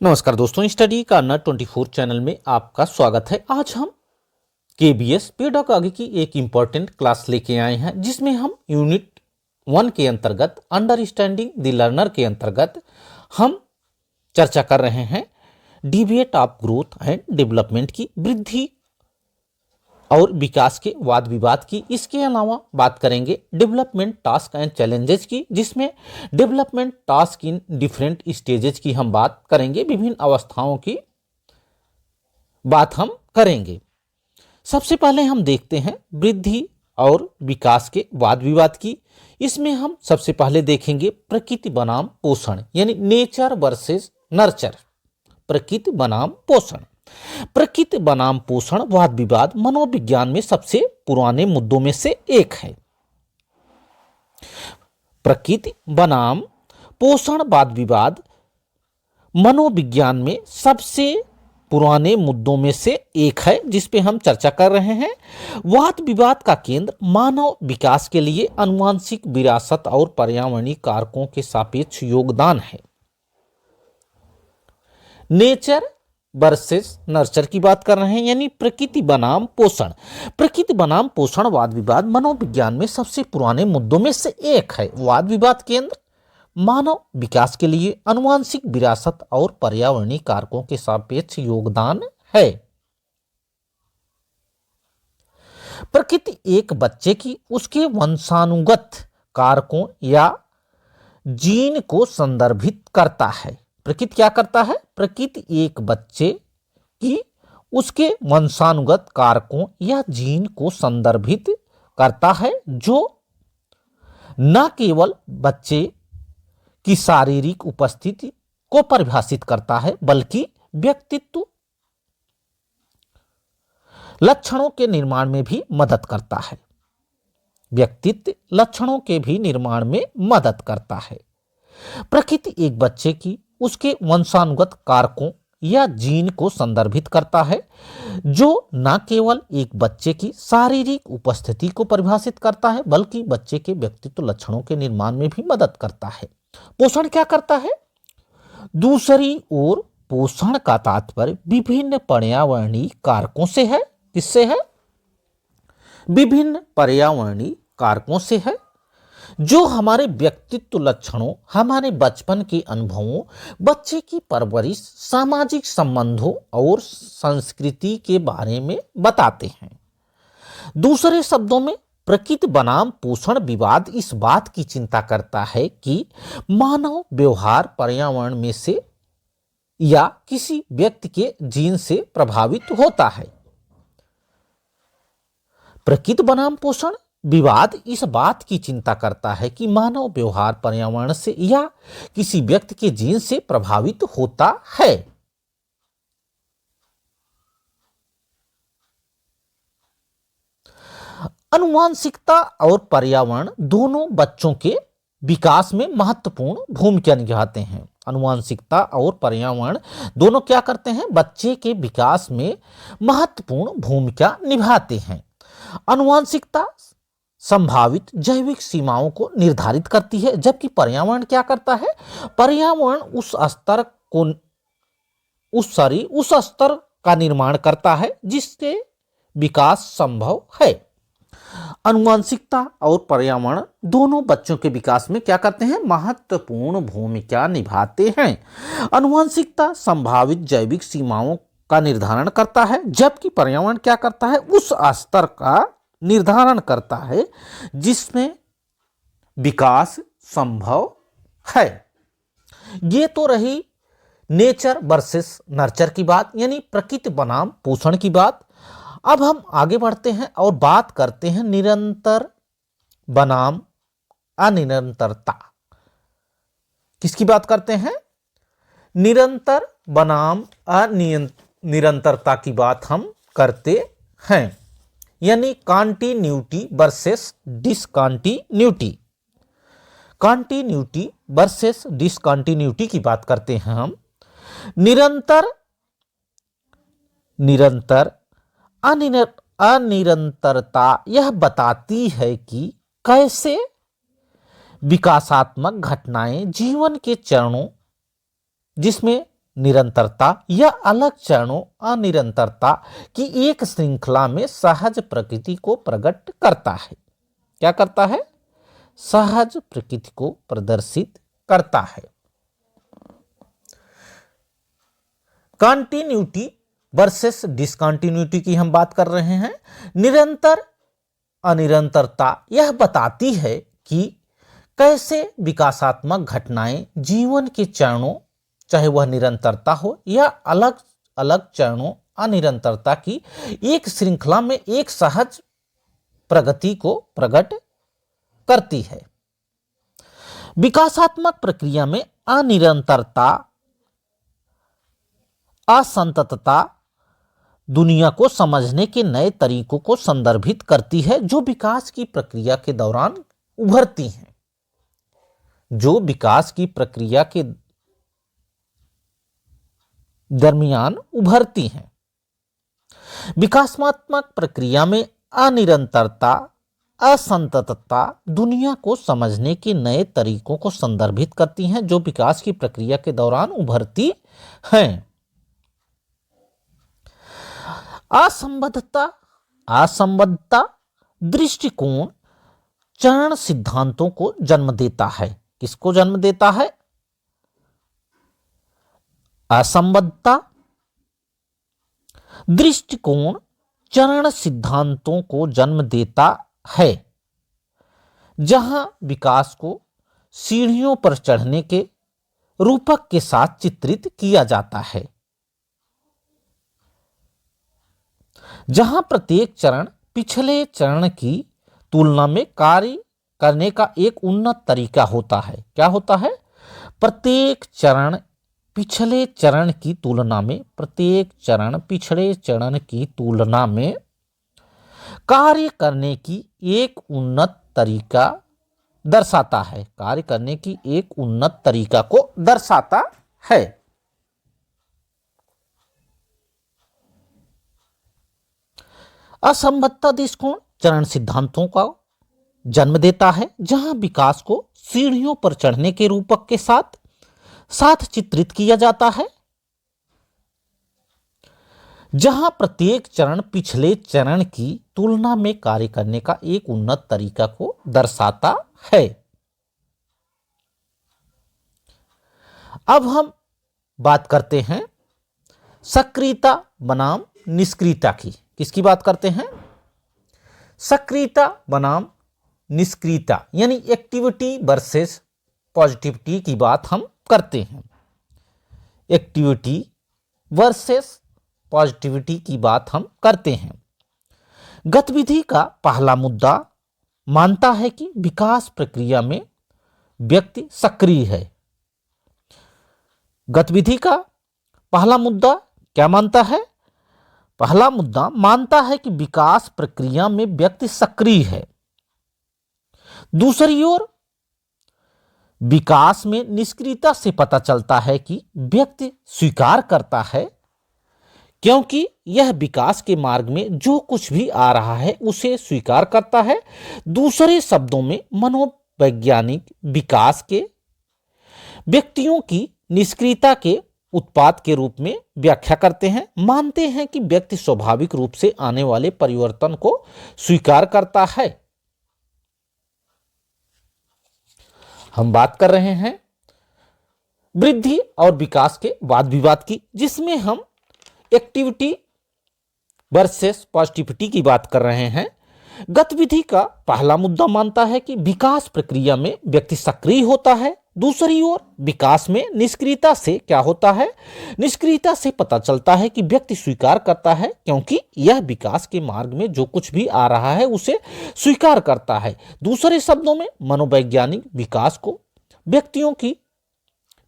नमस्कार दोस्तों, study corner 24 channel में आपका स्वागत है। आज हम केबीएस पेडागॉजी की एक इम्पॉर्टेंट क्लास लेके आए हैं, जिसमें हम यूनिट 1 के अंतर्गत अंडरस्टैंडिंग द लर्नर के अंतर्गत हम चर्चा कर रहे हैं debate of growth and development की, वृद्धि और विकास के वाद विवाद की। इसके अलावा बात करेंगे डेवलपमेंट टास्क एंड चैलेंजेस की, जिसमें development task in different stages की हम बात करेंगे, विभिन्न अवस्थाओं की बात हम करेंगे। सबसे पहले हम देखते हैं वृद्धि और विकास के वाद विवाद की। इसमें हम सबसे पहले देखेंगे प्रकृति बनाम पोषण, यानी नेचर वर्सेस नर्चर। प्रकृति बनाम पोषण। प्रकृति बनाम पोषण वाद विवाद मनोविज्ञान में सबसे पुराने मुद्दों में से एक है। प्रकृति बनाम पोषण वाद विवाद मनोविज्ञान में सबसे पुराने मुद्दों में से एक है, जिस पे हम चर्चा कर रहे हैं। वाद विवाद का केंद्र मानव विकास के लिए आनुवंशिक विरासत और पर्यावरणीय कारकों के सापेक्ष योगदान है। नेचर वर्सेस नर्चर की बात कर रहे हैं, यानी प्रकृति बनाम पोषण। प्रकृति बनाम पोषण वाद विवाद मनोविज्ञान में सबसे पुराने मुद्दों में से एक है। वाद विवाद केंद्र मानव विकास के लिए आनुवंशिक विरासत और पर्यावरणीय कारकों के सापेक्ष योगदान है। प्रकृति एक बच्चे की उसके वंशानुगत कारकों या जीन को संदर्भित करता है। प्रकृति क्या करता है? प्रकृति एक बच्चे की उसके वंशानुगत कारकों या जीन को संदर्भित करता है, जो न केवल बच्चे की शारीरिक उपस्थिति को परिभाषित करता है, बल्कि व्यक्तित्व लक्षणों के निर्माण में भी मदद करता है। व्यक्तित्व लक्षणों के भी निर्माण में मदद करता है। प्रकृति एक बच्चे की उसके वंशानुगत कारकों या जीन को संदर्भित करता है, जो न केवल एक बच्चे की शारीरिक उपस्थिति को परिभाषित करता है, बल्कि बच्चे के व्यक्तित्व लक्षणों के निर्माण में भी मदद करता है। पोषण क्या करता है? दूसरी ओर पोषण का तात्पर्य विभिन्न पर्यावरणीय कारकों से है। किससे है? विभिन्न पर्यावरणीय कारकों से है, जो हमारे व्यक्तित्व लक्षणों, हमारे बचपन के अनुभवों, बच्चे की परवरिश, सामाजिक संबंधों और संस्कृति के बारे में बताते हैं। दूसरे शब्दों में प्रकृति बनाम पोषण विवाद इस बात की चिंता करता है कि मानव व्यवहार पर्यावरण में से या किसी व्यक्ति के जीन से प्रभावित होता है। प्रकृति बनाम पोषण विवाद इस बात की चिंता करता है कि मानव व्यवहार पर्यावरण से या किसी व्यक्ति के जीन से प्रभावित होता है। आनुवंशिकता और पर्यावरण दोनों बच्चों के विकास में महत्वपूर्ण भूमिका निभाते हैं। आनुवंशिकता और पर्यावरण दोनों क्या करते हैं? बच्चे के विकास में महत्वपूर्ण भूमिका निभाते हैं। आनुवंशिकता संभावित जैविक सीमाओं को निर्धारित करती है, जबकि पर्यावरण क्या करता है? पर्यावरण उस स्तर का निर्माण करता है जिससे विकास संभव है। आनुवंशिकता और पर्यावरण दोनों बच्चों के विकास में क्या करते हैं? महत्वपूर्ण भूमिका निभाते हैं। आनुवंशिकता संभावित जैविक सीमाओं का निर्धारण करता है, जबकि पर्यावरण क्या करता है? उस स्तर का निर्धारण करता है जिसमें विकास संभव है। ये तो रही नेचर वर्सेस नर्चर की बात, यानी प्रकृति बनाम पोषण की बात। अब हम आगे बढ़ते हैं और बात करते हैं निरंतर बनाम अनिरंतरता। किसकी बात करते हैं? निरंतर बनाम अनिरंतरता की बात हम करते हैं, यानी continuity versus discontinuity. Continuity versus discontinuity की बात करते हैं हम। निरंतर अनिरंतरता यह बताती है कि कैसे विकासात्मक घटनाएं जीवन के चरणों, जिसमें निरंतरता या अलग चरणों अनिरंतरता की एक श्रृंखला में सहज प्रकृति को प्रकट करता है। क्या करता है? सहज प्रकृति को प्रदर्शित करता है। कंटिन्यूटी वर्सेस डिसकंटिन्यूटी की हम बात कर रहे हैं। निरंतर अनिरंतरता यह बताती है कि कैसे विकासात्मक घटनाएं जीवन के चरणों, चाहे वह निरंतरता हो या अलग अलग चरणों अनिरंतरता की एक श्रृंखला में एक सहज प्रगति को प्रकट करती है। विकासात्मक प्रक्रिया में अनिरंतरता, असंततता दुनिया को समझने के नए तरीकों को संदर्भित करती है जो विकास की प्रक्रिया के दौरान उभरती हैं। जो विकास की प्रक्रिया के दरमियान उभरती हैं। विकासात्मक प्रक्रिया में अनिरंतरता, असंततता दुनिया को समझने के नए तरीकों को संदर्भित करती हैं जो विकास की प्रक्रिया के दौरान उभरती हैं। असंबद्धता दृष्टिकोण चरण सिद्धांतों को जन्म देता है। किसको जन्म देता है? असंबद्धता दृष्टिकोण चरण सिद्धांतों को जन्म देता है, जहां विकास को सीढ़ियों पर चढ़ने के रूपक के साथ चित्रित किया जाता है, जहां प्रत्येक चरण पिछले चरण की तुलना में कार्य करने का एक उन्नत तरीका होता है। क्या होता है? प्रत्येक चरण पिछले चरण की तुलना में, प्रत्येक चरण पिछले चरण की तुलना में कार्य करने की एक उन्नत तरीका दर्शाता है। कार्य करने की एक उन्नत तरीका को दर्शाता है। असंबद्धता दृष्टिकोण चरण सिद्धांतों का जन्म देता है, जहां विकास को सीढ़ियों पर चढ़ने के रूपक के साथ चित्रित किया जाता है, जहां प्रत्येक चरण पिछले चरण की तुलना में कार्य करने का एक उन्नत तरीका को दर्शाता है। अब हम बात करते हैं सक्रियता बनाम निष्क्रियता की। किसकी बात करते हैं? सक्रियता बनाम निष्क्रियता, यानी एक्टिविटी वर्सेस पॉजिटिविटी की बात हम करते हैं। एक्टिविटी वर्सेस पॉजिटिविटी की बात हम करते हैं। गतिविधि का पहला मुद्दा मानता है कि विकास प्रक्रिया में व्यक्ति सक्रिय है। गतिविधि का पहला मुद्दा क्या मानता है? पहला मुद्दा मानता है कि विकास प्रक्रिया में व्यक्ति सक्रिय है। दूसरी ओर विकास में निष्क्रियता से पता चलता है कि व्यक्ति स्वीकार करता है, क्योंकि यह विकास के मार्ग में जो कुछ भी आ रहा है उसे स्वीकार करता है। दूसरे शब्दों में मनोवैज्ञानिक विकास के व्यक्तियों की निष्क्रियता के उत्पाद के रूप में व्याख्या करते हैं। मानते हैं कि व्यक्ति स्वाभाविक रूप से आने वाले परिवर्तन को स्वीकार करता है। हम बात कर रहे हैं वृद्धि और विकास के वाद विवाद की, जिसमें हम एक्टिविटी वर्सेस पॉजिटिविटी की बात कर रहे हैं। गतिविधि का पहला मुद्दा मानता है कि विकास प्रक्रिया में व्यक्ति सक्रिय होता है। दूसरी ओर विकास में निष्क्रियता से क्या होता है? निष्क्रियता से पता चलता है कि व्यक्ति स्वीकार करता है, क्योंकि यह विकास के मार्ग में जो कुछ भी आ रहा है उसे स्वीकार करता है। दूसरे शब्दों में मनोवैज्ञानिक विकास को व्यक्तियों की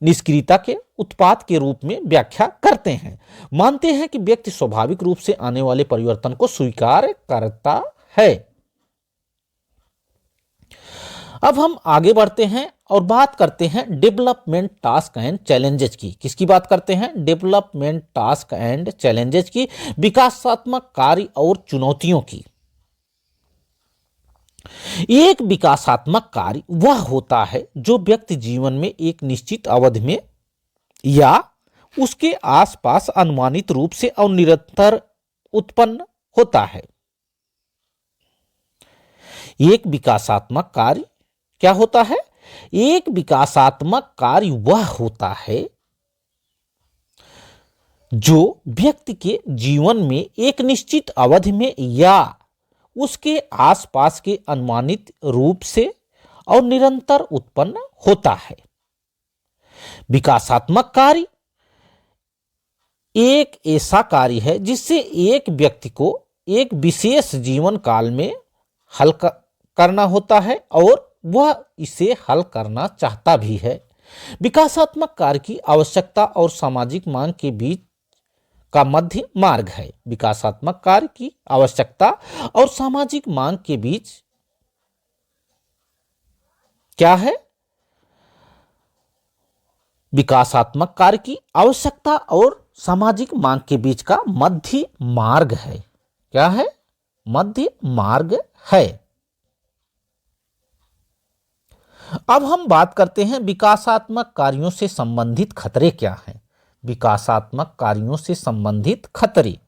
निष्क्रियता के उत्पाद के रूप में व्याख्या करते हैं। मानते हैं कि व्यक्ति स्वाभाविक रूप से आने वाले परिवर्तन को स्वीकार करता है। अब हम आगे बढ़ते हैं और बात करते हैं डेवलपमेंट टास्क एंड चैलेंजेस की। किसकी बात करते हैं? डेवलपमेंट टास्क एंड चैलेंजेस की, विकासात्मक कार्य और चुनौतियों की। एक विकासात्मक कार्य वह होता है जो व्यक्ति जीवन में एक निश्चित अवधि में या उसके आसपास अनुमानित रूप से और निरंतर उत्पन्न होता है। एक विकासात्मक कार्य क्या होता है? एक विकासात्मक कार्य वह होता है जो व्यक्ति के जीवन में एक निश्चित अवधि में या उसके आसपास के अनुमानित रूप से और निरंतर उत्पन्न होता है। विकासात्मक कार्य एक ऐसा कार्य है जिससे एक व्यक्ति को एक विशेष जीवन काल में हल करना होता है और वह इसे हल करना चाहता भी है। विकासात्मक कार्य की आवश्यकता और सामाजिक मांग के बीच का मध्य मार्ग है। विकासात्मक कार्य की आवश्यकता और सामाजिक मांग के बीच क्या है? विकासात्मक कार्य की आवश्यकता और सामाजिक मांग के बीच का मध्य मार्ग है। क्या है? मध्य मार्ग है। अब हम बात करते हैं विकासात्मक कार्यों से संबंधित खतरे क्या हैं। विकासात्मक कार्यों से संबंधित खतरे।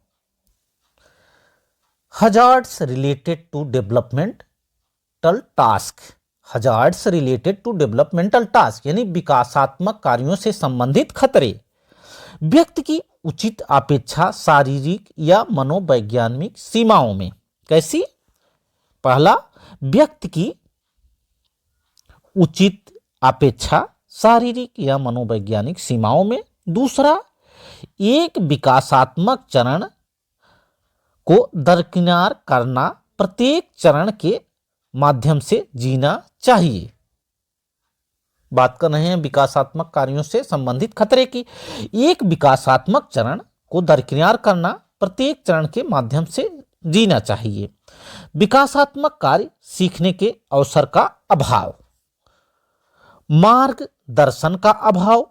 Hazards related to developmental task. Hazards related to developmental task यानी विकासात्मक कार्यों से संबंधित खतरे। व्यक्ति की उचित अपेक्षा शारीरिक या मनोवैज्ञानिक सीमाओं में। कैसी? पहला, व्यक्ति की उचित अपेक्षा शारीरिक या मनोवैज्ञानिक सीमाओं में। दूसरा, एक विकासात्मक चरण को दरकिनार करना, प्रत्येक चरण के माध्यम से जीना चाहिए। बात कर रहे हैं विकासात्मक कार्यों से संबंधित खतरे की। एक विकासात्मक चरण को दरकिनार करना, प्रत्येक चरण के माध्यम से जीना चाहिए। विकासात्मक कार्य सीखने के अवसर का अभाव, मार्गदर्शन का अभाव,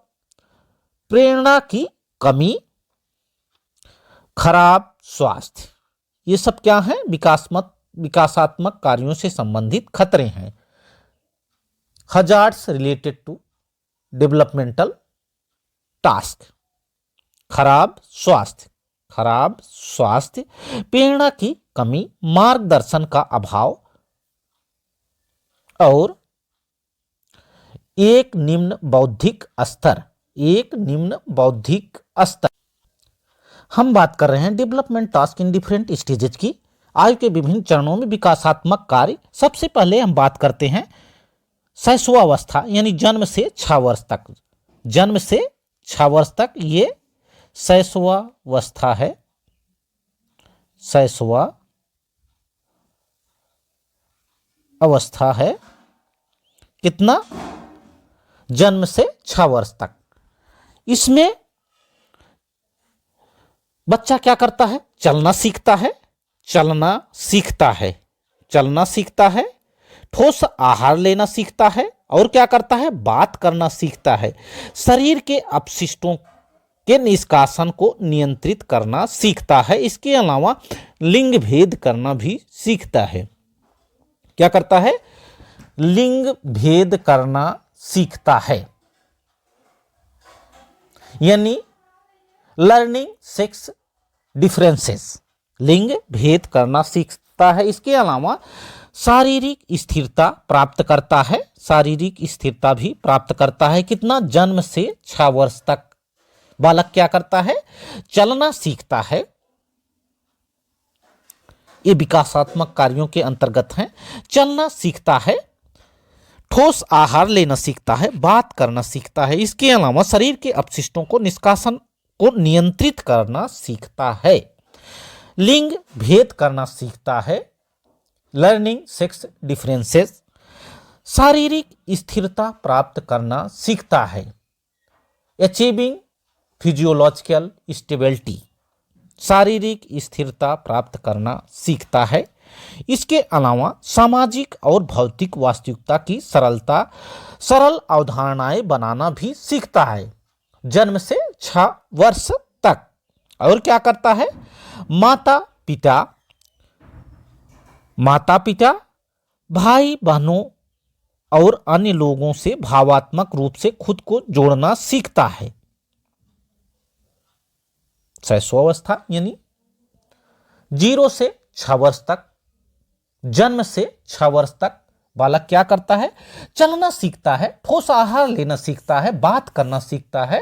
प्रेरणा की कमी, खराब स्वास्थ्य, ये सब क्या है? विकासात्मक कार्यों से संबंधित खतरे हैं। Hazards related to developmental task, खराब स्वास्थ्य, प्रेरणा की कमी, मार्गदर्शन का अभाव और एक निम्न बौद्धिक स्तर। हम बात कर रहे हैं development task in different stages की, आयु के विभिन्न चरणों में विकासात्मक कार्य। सबसे पहले हम बात करते हैं शैशवावस्था यानी जन्म से 6 वर्ष तक। जन्म से 6 वर्ष तक ये शैशवावस्था है। अवस्था है कितना? जन्म से 6 वर्ष तक। इसमें बच्चा क्या करता है? चलना सीखता है, ठोस आहार लेना सीखता है और क्या करता है? बात करना सीखता है। शरीर के अपशिष्टों के निष्कासन को नियंत्रित करना सीखता है। इसके अलावा लिंग भेद करना भी सीखता है। क्या करता है? लिंग भेद करना सीखता है, यानी लर्निंग सेक्स डिफरेंसेस, लिंग भेद करना सीखता है। इसके अलावा शारीरिक स्थिरता प्राप्त करता है। शारीरिक स्थिरता भी प्राप्त करता है। कितना? जन्म से 6 वर्ष तक बालक क्या करता है? चलना सीखता है। ये विकासात्मक कार्यों के अंतर्गत हैं। चलना सीखता है, ठोस आहार लेना सीखता है, बात करना सीखता है। इसके अलावा शरीर के अपशिष्टों को निष्कासन को नियंत्रित करना सीखता है। लिंग भेद करना सीखता है, लर्निंग सेक्स डिफरेंसेस। शारीरिक स्थिरता प्राप्त करना सीखता है, अचीविंग फिजियोलॉजिकल स्टेबिलिटी। शारीरिक स्थिरता प्राप्त करना सीखता है। इसके अलावा सामाजिक और भौतिक वास्तविकता की सरल अवधारणाएं बनाना भी सीखता है जन्म से 6 वर्ष तक। और क्या करता है? माता पिता, भाई बहनों और अन्य लोगों से भावात्मक रूप से खुद को जोड़ना सीखता है। शैशवावस्था यानी 0 से 6 वर्ष तक, जन्म से 6 वर्ष तक बालक क्या करता है? चलना सीखता है, ठोस आहार लेना सीखता है, बात करना सीखता है,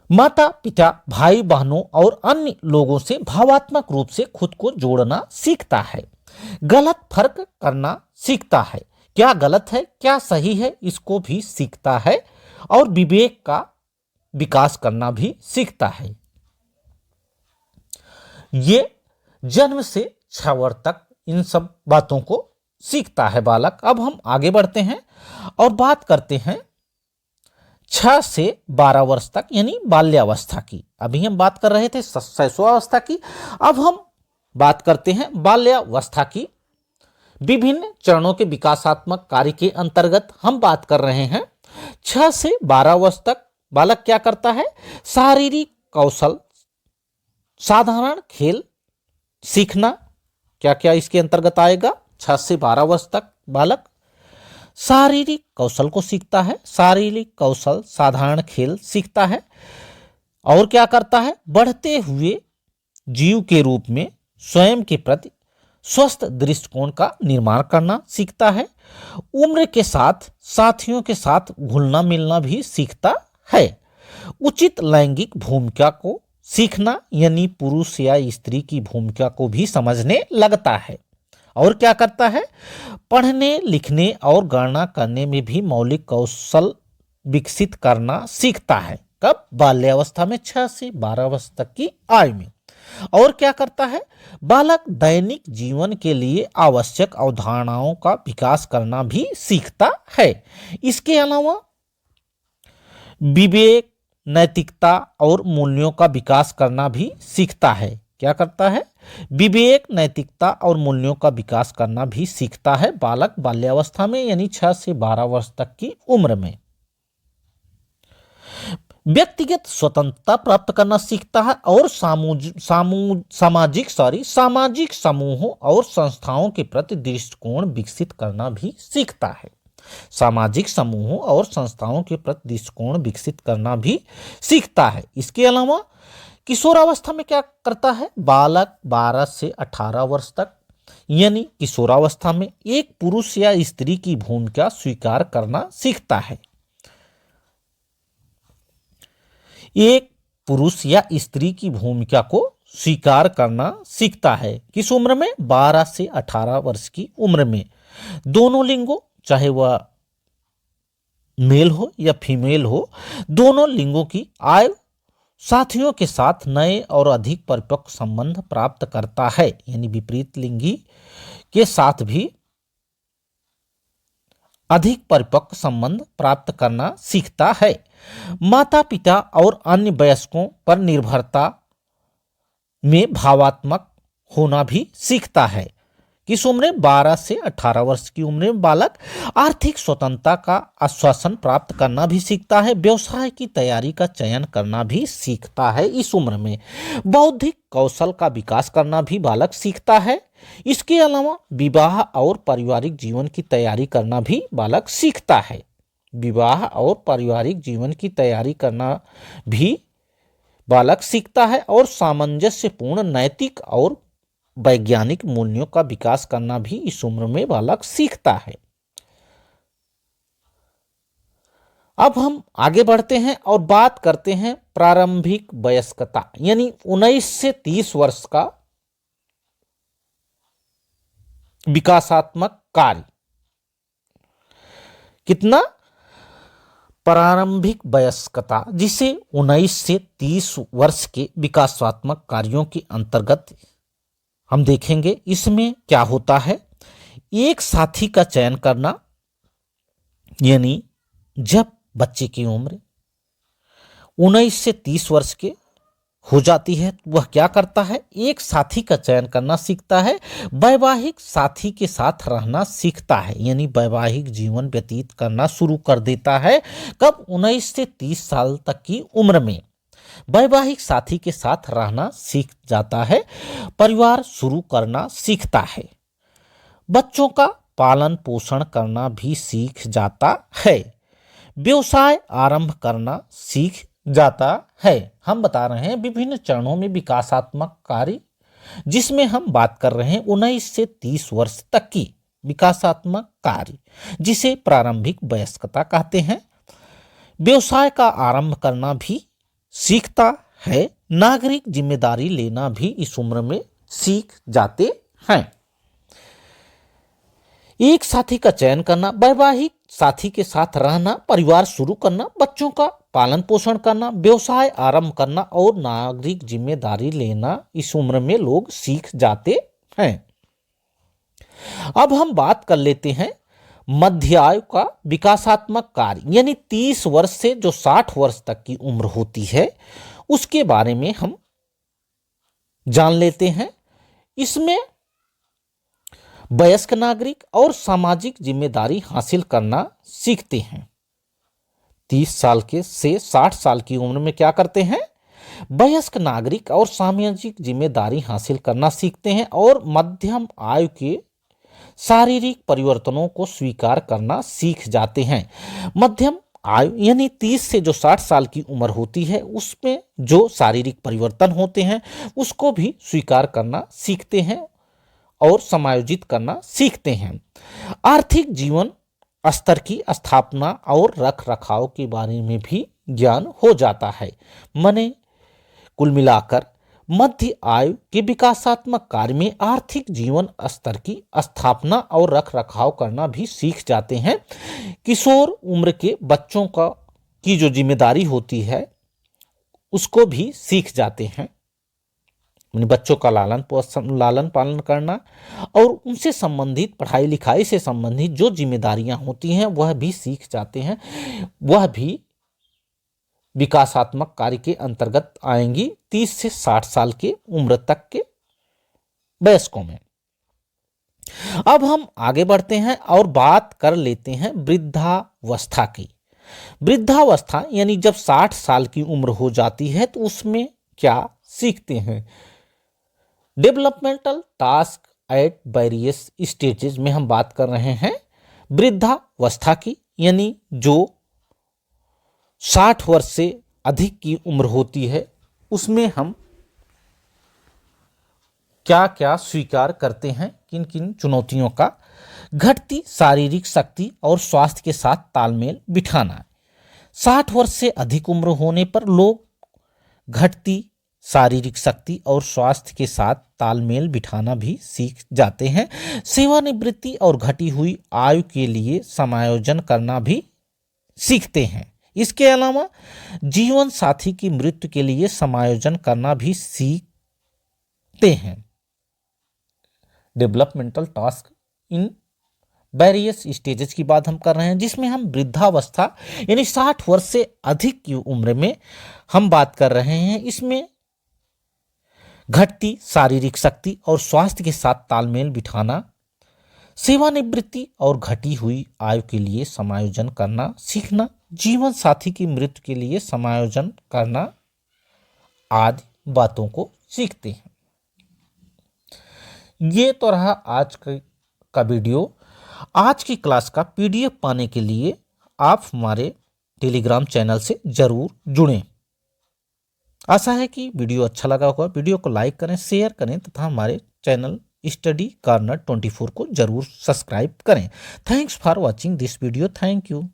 माता पिता, भाई बहनों और अन्य लोगों से भावात्मक रूप से खुद को जोड़ना सीखता है, गलत फर्क करना सीखता है, क्या गलत है क्या सही है इसको भी सीखता है, और विवेक का विकास करना भी सीखता है। ये जन्म से 6 वर्ष तक इन सब बातों को सीखता है बालक। अब हम आगे बढ़ते हैं और बात करते हैं 6 से 12 वर्ष तक यानी बाल्यावस्था की। अभी हम बात कर रहे थे शैशवावस्था की, अब हम बात करते हैं बाल्यावस्था की। विभिन्न चरणों के विकासात्मक कार्य के अंतर्गत हम बात कर रहे हैं। 6 से 12 वर्ष तक बालक क्या करता है? शारीरिक कौशल, साधारण खेल सीखना, क्या क्या इसके अंतर्गत आएगा? 6 से 12 वर्ष तक बालक शारीरिक कौशल को सीखता है, शारीरिक कौशल, साधारण खेल सीखता है, और क्या करता है? बढ़ते हुए जीव के रूप में स्वयं के प्रति स्वस्थ दृष्टिकोण का निर्माण करना सीखता है, उम्र के साथ साथियों के साथ घुलना मिलना भी सीखता है, उचित लैंगिक भूमिका को सीखना यानी पुरुष या स्त्री की भूमिका को भी समझने लगता है, और क्या करता है? पढ़ने लिखने और गणना करने में भी मौलिक कौशल विकसित करना सीखता है। कब? बाल्यावस्था में, 6 से 12 वर्ष तक की आयु में। और क्या करता है? बालक दैनिक जीवन के लिए आवश्यक अवधारणाओं का विकास करना भी सीखता है। इसके अलावा विवेक, नैतिकता और मूल्यों का विकास करना भी सीखता है। क्या करता है? विवेक, नैतिकता और मूल्यों का विकास करना भी सीखता है बालक बाल्यावस्था में यानी 6 से 12 वर्ष तक की उम्र में। व्यक्तिगत स्वतंत्रता प्राप्त करना सीखता है और सामाजिक समूहों और संस्थाओं के प्रति दृष्टिकोण विकसित करना भी सीखता है। सामाजिक समूहों और संस्थाओं के प्रति दृष्टिकोण विकसित करना भी सीखता है। इसके अलावा किशोरावस्था में क्या करता है? बालक 12 से 18 वर्ष तक यानी किशोरावस्था में एक पुरुष या स्त्री की भूमिका स्वीकार करना सीखता है। एक पुरुष या स्त्री की भूमिका को स्वीकार करना सीखता है। किस उम्र में? 12 से 18 वर्ष की उम्र में। दोनों लिंगों, चाहे वह मेल हो या फीमेल हो, दोनों लिंगों की आयु साथियों के साथ नए और अधिक परिपक्व संबंध प्राप्त करता है यानी विपरीत लिंगी के साथ भी अधिक परिपक्व संबंध प्राप्त करना सीखता है। माता पिता और अन्य वयस्कों पर निर्भरता में भावात्मक होना भी सीखता है। किस उम्र? 12 से 18 वर्ष की उम्र में बालक आर्थिक स्वतंत्रता का आश्वासन प्राप्त करना भी सीखता है। व्यवसाय की तैयारी का चयन करना भी सीखता है इस उम्र में। बौद्धिक कौशल का विकास करना भी बालक सीखता है। इसके अलावा विवाह और पारिवारिक जीवन की तैयारी करना भी बालक सीखता है। विवाह और पारिवारिक जीवन की तैयारी करना भी बालक सीखता है और सामंजस्यपूर्ण नैतिक और वैज्ञानिक मूल्यों का विकास करना भी इस उम्र में बालक सीखता है। अब हम आगे बढ़ते हैं और बात करते हैं प्रारंभिक वयस्कता यानी 19 से 30 वर्ष का विकासात्मक कार्य। कितना? प्रारंभिक वयस्कता, जिसे 19 से 30 वर्ष के विकासात्मक कार्यों के अंतर्गत हम देखेंगे। इसमें क्या होता है? एक साथी का चयन करना यानी जब बच्चे की उम्र 19 से 30 वर्ष के हो जाती है तो वह क्या करता है? एक साथी का चयन करना सीखता है। वैवाहिक साथी के साथ रहना सीखता है यानी वैवाहिक जीवन व्यतीत करना शुरू कर देता है। कब? 19 से 30 साल तक की उम्र में वैवाहिक साथी के साथ रहना सीख जाता है। परिवार शुरू करना सीखता है। बच्चों का पालन पोषण करना भी सीख जाता है। व्यवसाय आरंभ करना सीख जाता है। हम बता रहे हैं विभिन्न चरणों में विकासात्मक कार्य, जिसमें हम बात कर रहे हैं 19 से 30 वर्ष तक की विकासात्मक कार्य, जिसे प्रारंभिक वयस्कता कहते हैं। व्यवसाय का आरंभ करना भी सीखता है। नागरिक जिम्मेदारी लेना भी इस उम्र में सीख जाते हैं। एक साथी का चयन करना, वैवाहिक साथी के साथ रहना, परिवार शुरू करना, बच्चों का पालन पोषण करना, व्यवसाय आरंभ करना और नागरिक जिम्मेदारी लेना इस उम्र में लोग सीख जाते हैं। अब हम बात कर लेते हैं मध्य आयु का विकासात्मक कार्य, यानी 30 वर्ष से जो 60 वर्ष तक की उम्र होती है उसके बारे में हम जान लेते हैं। इसमें वयस्क नागरिक और सामाजिक जिम्मेदारी हासिल करना सीखते हैं। 30 साल के से 60 साल की उम्र में क्या करते हैं? वयस्क नागरिक और सामाजिक जिम्मेदारी हासिल करना सीखते हैं और मध्यम आयु के शारीरिक परिवर्तनों को स्वीकार करना सीख जाते हैं। मध्यम आयु यानी 30 से जो 60 साल की उम्र होती है उसमें जो शारीरिक परिवर्तन होते हैं उसको भी स्वीकार करना सीखते हैं और समायोजित करना सीखते हैं। आर्थिक जीवन स्तर की स्थापना और रख रखाव के बारे में भी ज्ञान हो जाता है। माने कुल मिलाकर मध्य आयु के विकासात्मक कार्य में आर्थिक जीवन स्तर की स्थापना और रख रखाव करना भी सीख जाते हैं। किशोर उम्र के बच्चों की जो जिम्मेदारी होती है उसको भी सीख जाते हैं। बच्चों का लालन पालन करना और उनसे संबंधित पढ़ाई लिखाई से संबंधित जो जिम्मेदारियां होती हैं वह भी सीख जाते हैं। वह भी विकासात्मक कार्य के अंतर्गत आएंगी 30 से 60 साल के उम्र तक के वयस्कों में। अब हम आगे बढ़ते हैं और बात कर लेते हैं वृद्धावस्था की। वृद्धावस्था यानी जब 60 साल की उम्र हो जाती है तो उसमें क्या सीखते हैं? Developmental task at various stages में हम बात कर रहे हैं वृद्धावस्था की, यानी जो 60 वर्ष से अधिक की उम्र होती है उसमें हम क्या क्या स्वीकार करते हैं, किन किन चुनौतियों का? घटती शारीरिक शक्ति और स्वास्थ्य के साथ तालमेल बिठाना। 60 वर्ष से अधिक उम्र होने पर लोग घटती शारीरिक शक्ति और स्वास्थ्य के साथ तालमेल बिठाना भी सीख जाते हैं। सेवानिवृत्ति और घटी हुई आयु के लिए समायोजन करना भी सीखते हैं। इसके अलावा जीवन साथी की मृत्यु के लिए समायोजन करना भी सीखते हैं। Developmental task in various stages की बात हम कर रहे हैं, जिसमें हम वृद्धावस्था यानी 60 वर्ष से अधिक की उम्र में हम बात कर रहे हैं। इसमें घटती शारीरिक शक्ति और स्वास्थ्य के साथ तालमेल बिठाना, सेवानिवृत्ति और घटी हुई आयु के लिए समायोजन करना सीखना, जीवन साथी की मृत्यु के लिए समायोजन करना आदि बातों को सीखते हैं। ये तो रहा आज का वीडियो। आज की क्लास का PDF पाने के लिए आप हमारे टेलीग्राम चैनल से जरूर जुड़ें। आशा है कि वीडियो अच्छा लगा होगा। वीडियो को लाइक करें, शेयर करें तथा हमारे चैनल स्टडी कॉर्नर 24 को जरूर सब्सक्राइब करें। Thanks for watching this video. Thank you.